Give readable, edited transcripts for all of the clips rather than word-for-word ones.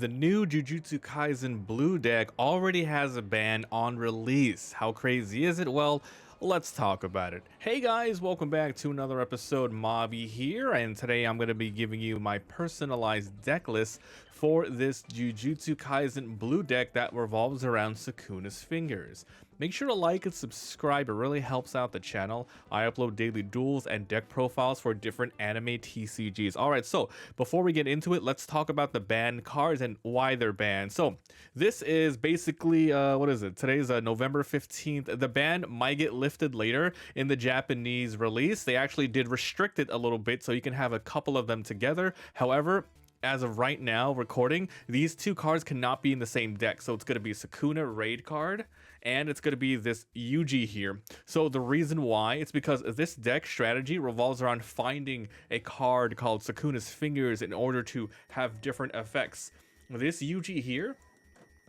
The new Jujutsu Kaisen Blue deck already has a ban on release. How crazy is it? Well, let's talk about it. Hey guys, welcome back to another episode. Mobby here, and today I'm going to be giving you my personalized deck list for this Jujutsu Kaisen Blue deck that revolves around Sukuna's fingers. Make sure to like and subscribe, it really helps out the channel. I upload daily duels and deck profiles for different anime TCGs. Alright, so before we get into it, let's talk about the banned cards and why they're banned. So this is basically, what is it? Today's November 15th. The ban might get lifted later in the Japanese release. They actually did restrict it a little bit so you can have a couple of them together. However, as of right now, recording, these two cards cannot be in the same deck. So it's going to be Sukuna raid card, and it's going to be this Yugioh here. So the reason why, it's because this deck strategy revolves around finding a card called Sukuna's fingers in order to have different effects. This Yugioh here,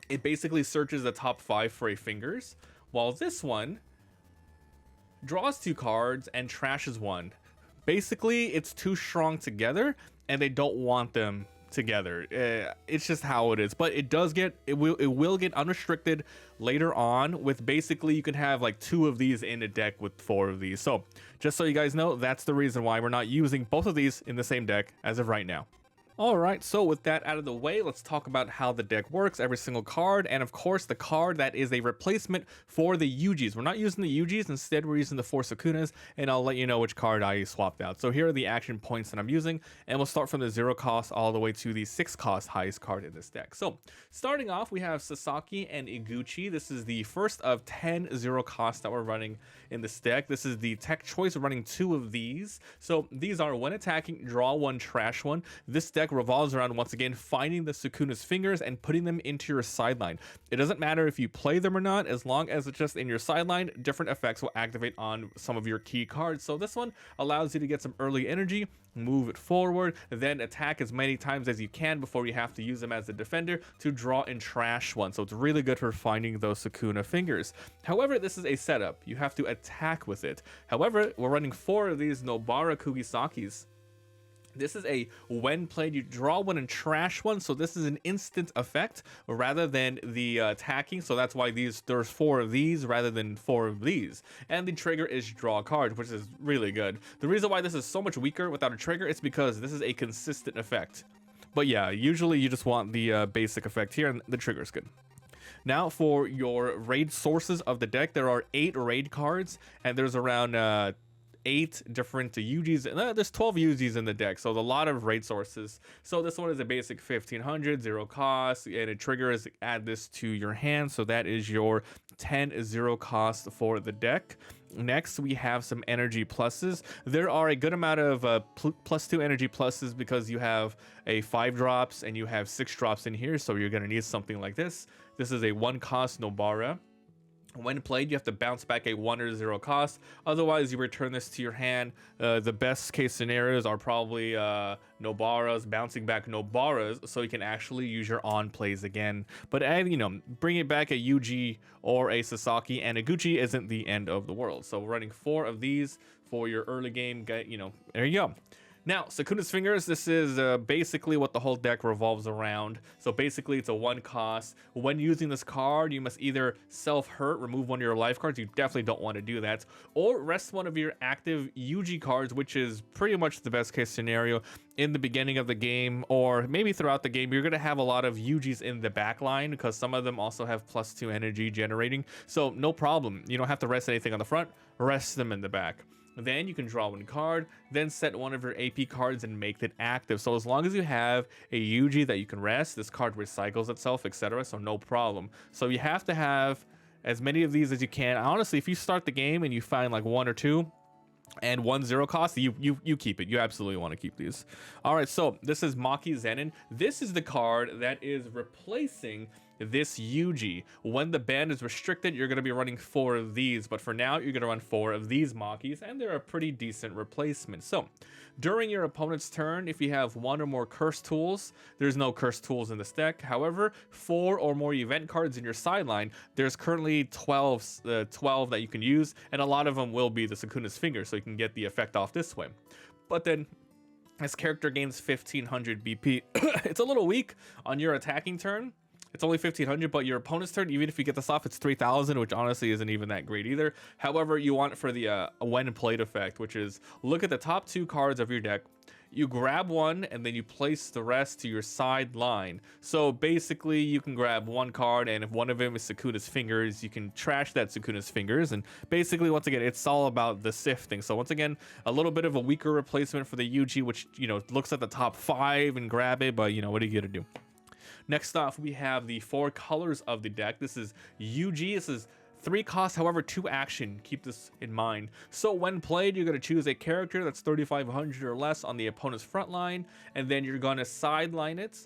it basically searches the top 5 for a fingers, while this one draws 2 cards and trashes 1. Basically, it's too strong together, and they don't want them together. It's just how it is. But it will get unrestricted later on. With basically, you can have like 2 of these in a deck with 4 of these. So just so you guys know, that's the reason why we're not using both of these in the same deck as of right now. Alright, so with that out of the way, let's talk about how the deck works, every single card, and of course the card that is a replacement for the Yugiohs. We're not using the Yugiohs, instead we're using the 4 Sukunas, and I'll let you know which card I swapped out. So here are the action points that I'm using, and we'll start from the 0 cost all the way to the 6 cost highest card in this deck. So starting off, we have Sasaki and Iguchi. This is the first of 10 0 costs that we're running in this deck. This is the tech choice. We're running 2 of these. So these are when attacking, draw 1, trash 1. This deck revolves around, once again, finding the Sukuna's fingers and putting them into your sideline. It doesn't matter if you play them or not, as long as it's just in your sideline, different effects will activate on some of your key cards. So this one allows you to get some early energy, move it forward, then attack as many times as you can before you have to use them as a defender to draw and trash 1. So it's really good for finding those Sukuna fingers. However, this is a setup. You have to attack with it. However, we're running 4 of these Nobara Kugisakis. This is a when played, you draw 1 and trash 1, so this is an instant effect rather than the attacking, so that's why there's 4 of these rather than 4 of these. And the trigger is draw a card, which is really good. The reason why this is so much weaker without a trigger is because this is a consistent effect. But yeah, usually you just want the basic effect here, and the trigger is good. Now for your raid sources of the deck, there are 8 raid cards, and there's around 8 different Yugiohs. There's 12 Yugiohs in the deck, so a lot of raid sources. So this one is a basic 1500, 0 cost, and a trigger is add this to your hand. So that is your 10 0 cost for the deck. Next, we have some energy pluses. There are a good amount of +2 energy pluses because you have a 5 drops and you have 6 drops in here. So you're going to need something like this. This is a 1 cost Nobara. When played, you have to bounce back a 1 or 0 cost. Otherwise, you return this to your hand. The best case scenarios are probably Nobaras, bouncing back Nobaras, so you can actually use your on plays again. But bringing back a Yugioh or a Sasaki and a Iguchi isn't the end of the world. So we're running 4 of these for your early game. There you go. Now, Sukuna's fingers, this is basically what the whole deck revolves around. So basically, it's a 1 cost. When using this card, you must either self-hurt, remove 1 of your life cards. You definitely don't want to do that. Or rest 1 of your active Yugioh cards, which is pretty much the best case scenario in the beginning of the game, or maybe throughout the game. You're going to have a lot of Yugiohs in the back line because some of them also have +2 energy generating. So no problem. You don't have to rest anything on the front. Rest them in the back. Then you can draw 1 card, then set 1 of your AP cards and make it active. So as long as you have a Yugioh that you can rest, this card recycles itself, etc. So no problem. So you have to have as many of these as you can. Honestly, if you start the game and you find like 1 or 2 and 1 0 cost, you keep it. You absolutely want to keep these. All right, so this is Maki Zenin. This is the card that is replacing this Yugioh. When the ban is restricted, you're going to be running 4 of these, but for now, you're going to run 4 of these Makis, and they're a pretty decent replacement. So, during your opponent's turn, if you have 1 or more curse tools, there's no curse tools in this deck. However, 4 or more event cards in your sideline, there's currently 12 that you can use, and a lot of them will be the Sukuna's fingers, so you can get the effect off this way. But then, This character gains 1500 BP. It's a little weak on your attacking turn. It's only 1500, but your opponent's turn, even if you get this off, it's 3000, which honestly isn't even that great either. However, you want it for the when played effect, which is look at the top 2 cards of your deck. You grab one and then you place the rest to your sideline. So basically you can grab one card, and if one of them is Sukuna's fingers, you can trash that Sukuna's fingers. And basically, once again, it's all about the sifting. So once again, a little bit of a weaker replacement for the Yugi, which, you know, looks at the top 5 and grab it, but you know, what are you gonna do? Next off, we have the 4 colors of the deck. This is Yugi. This is 3 cost, however 2 action. Keep this in mind. So when played, you're going to choose a character that's 3500 or less on the opponent's front line, and then you're going to sideline it.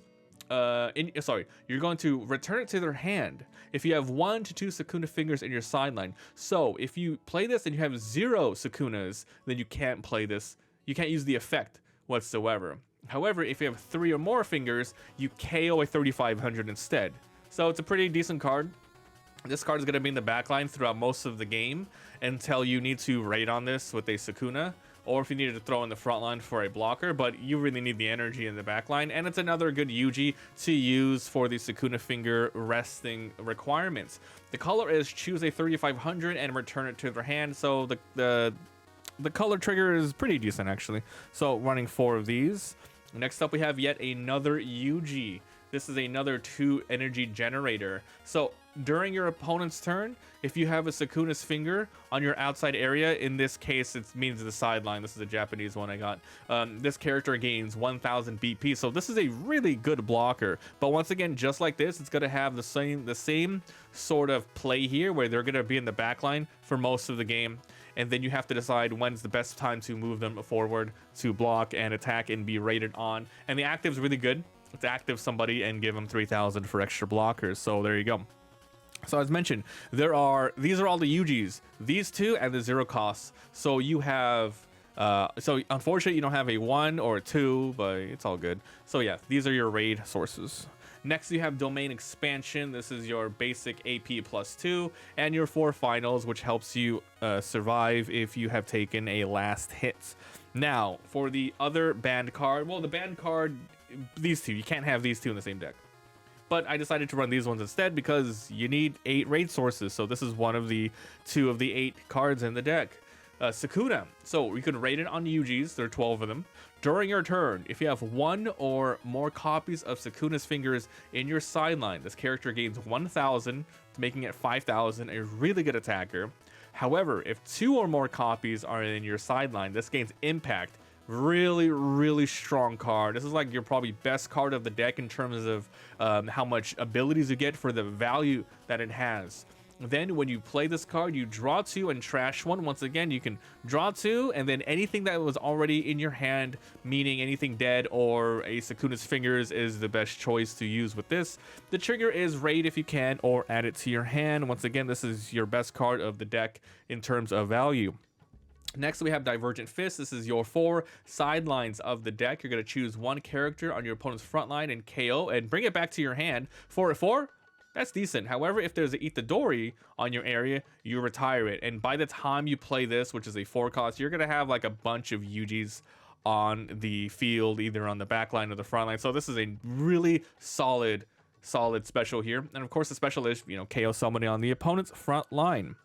You're going to return it to their hand if you have 1 to 2 Sukuna fingers in your sideline. So if you play this and you have 0 Sukunas, then you can't play this. You can't use the effect whatsoever. However, if you have 3 or more fingers, you KO a 3500 instead. So it's a pretty decent card. This card is going to be in the backline throughout most of the game until you need to raid on this with a Sukuna, or if you needed to throw in the front line for a blocker, but you really need the energy in the backline. And it's another good Yugi to use for the Sukuna finger resting requirements. The color is choose a 3500 and return it to their hand. So the color trigger is pretty decent actually. So running 4 of these. Next up, we have yet another Yugi. This is another 2 energy generator. So during your opponent's turn, if you have a Sukuna's finger on your outside area, in this case it means the sideline. This is a Japanese one I got. This character gains 1000 BP, so this is a really good blocker. But once again, just like this, it's going to have the same sort of play here, where they're going to be in the backline for most of the game, and then you have to decide when's the best time to move them forward to block and attack and be rated on. And the active is really good. It's active somebody and give them 3000 for extra blockers. So there you go. So as mentioned, these are all the Yugis, these 2 and the 0 costs. So you have so unfortunately you don't have a 1 or a 2, but it's all good. So yeah, these are your raid sources. Next, you have Domain Expansion. This is your basic AP +2 and your 4 finals, which helps you survive if you have taken a last hit. Now, for the other banned card, well, the banned card, these 2, you can't have these 2 in the same deck. But I decided to run these ones instead because you need 8 raid sources. So this is one of the 2 of the 8 cards in the deck. Sukuna. So you can raid it on Yugis. There are 12 of them. During your turn, if you have 1 or more copies of Sukuna's fingers in your sideline, this character gains 1000, making it 5000, a really good attacker. However, if 2 or more copies are in your sideline, this gains impact. Really strong card. This is like your probably best card of the deck in terms of how much abilities you get for the value that it has. Then when you play this card, you draw 2 and trash 1. Once again, you can draw 2, and then anything that was already in your hand, meaning anything dead or a Sukuna's fingers, is the best choice to use with this. The trigger is raid if you can, or add it to your hand. Once again, this is your best card of the deck in terms of value. Next, we have Divergent Fist. This is your 4 sidelines of the deck. You're going to choose 1 character on your opponent's front line and KO and bring it back to your hand. 4 that's decent. However, if there's an Itadori on your area, you retire it. And by the time you play this, which is a 4 cost, you're going to have like a bunch of Yugis on the field, either on the back line or the front line. So this is a really solid special here. And of course, the special is, you know, KO somebody on the opponent's front line.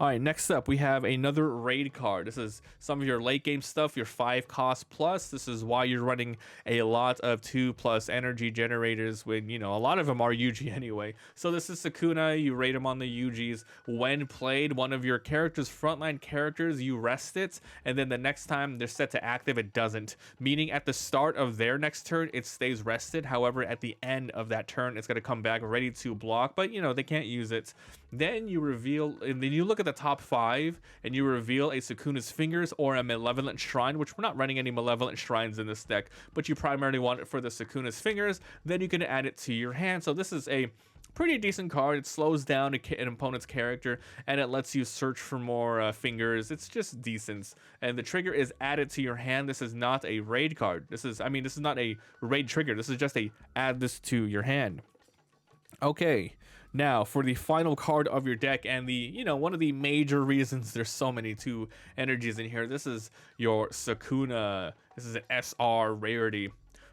All right, next up, we have another raid card. This is some of your late game stuff, your 5 cost plus. This is why you're running a lot of 2+ energy generators when, you know, a lot of them are Yugi anyway. So this is Sukuna. You raid them on the Yugis. When played, one of your character's frontline characters, you rest it, and then the next time they're set to active, it doesn't. Meaning at the start of their next turn, it stays rested. However, at the end of that turn, it's going to come back ready to block, but, you know, they can't use it. Then you reveal, and then you look at the top 5 and you reveal a Sukuna's fingers or a Malevolent Shrine, which we're not running any Malevolent Shrines in this deck, but you primarily want it for the Sukuna's fingers. Then you can add it to your hand. So this is a pretty decent card. It slows down an opponent's character and it lets you search for more fingers. It's just decent. And the trigger is added to your hand. This is not a raid card. This is not a raid trigger. This is just a add this to your hand. Okay, Now, for the final card of your deck, and the, one of the major reasons there's so many two energies in here, this is your Sukuna. This is an SR rarity.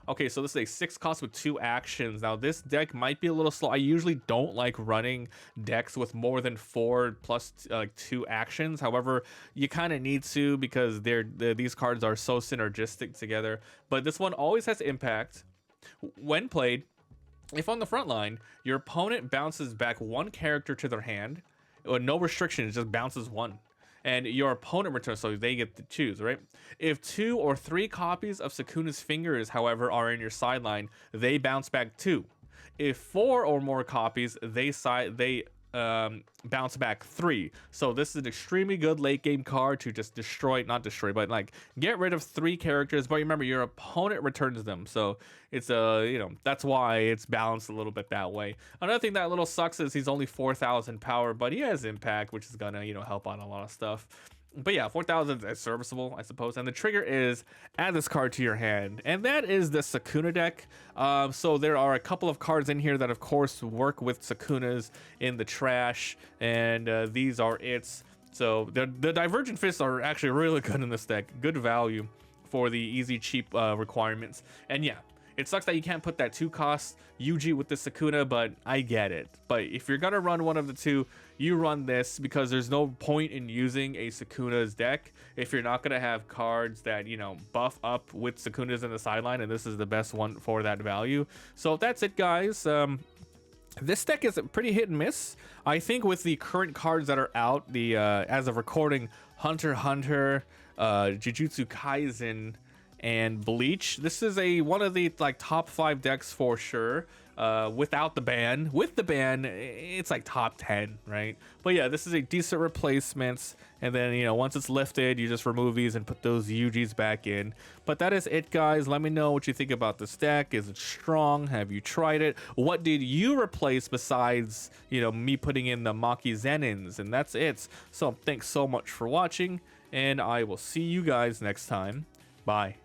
Okay, so this is a 6 cost with 2 actions. Now, this deck might be a little slow. I usually don't like running decks with more than 4 plus 2 actions. However, you kind of need to, because these cards are so synergistic together. But this one always has impact. When played, if on the front line, your opponent bounces back 1 character to their hand, with no restriction, it just bounces 1. And your opponent returns, so they get to choose, right? If 2 or 3 copies of Sukuna's fingers, however, are in your sideline, they bounce back 2. If 4 or more copies, they bounce back 3. So this is an extremely good late game card to just not destroy, but like get rid of 3 characters. But remember, your opponent returns them, so it's that's why it's balanced a little bit that way. Another thing that a little sucks is he's only 4,000 power, but he has impact, which is gonna help on a lot of stuff. But yeah, 4,000 is serviceable, I suppose. And the trigger is add this card to your hand. And that is the Sukuna deck. So there are a couple of cards in here that, of course, work with Sukunas in the trash. And these are its. So the Divergent Fists are actually really good in this deck. Good value for the easy, cheap requirements. And yeah, it sucks that you can't put that 2-cost Yuji with the Sukuna, but I get it. But if you're going to run one of the two, you run this, because there's no point in using a Sukuna's deck if you're not going to have cards that, buff up with Sukunas in the sideline, and this is the best one for that value. So that's it, guys. This deck is pretty hit and miss. I think with the current cards that are out, the as of recording, Hunter x Hunter, Jujutsu Kaisen, and Bleach, this is one of the top 5 decks for sure. Without the ban. With the ban, it's like top 10, right? But yeah, this is a decent replacement. And then, once it's lifted, you just remove these and put those UGs back in. But that is it, guys. Let me know what you think about this deck. Is it strong? Have you tried it? What did you replace besides, me putting in the Maki Zenins? And that's it. So thanks so much for watching, and I will see you guys next time. Bye.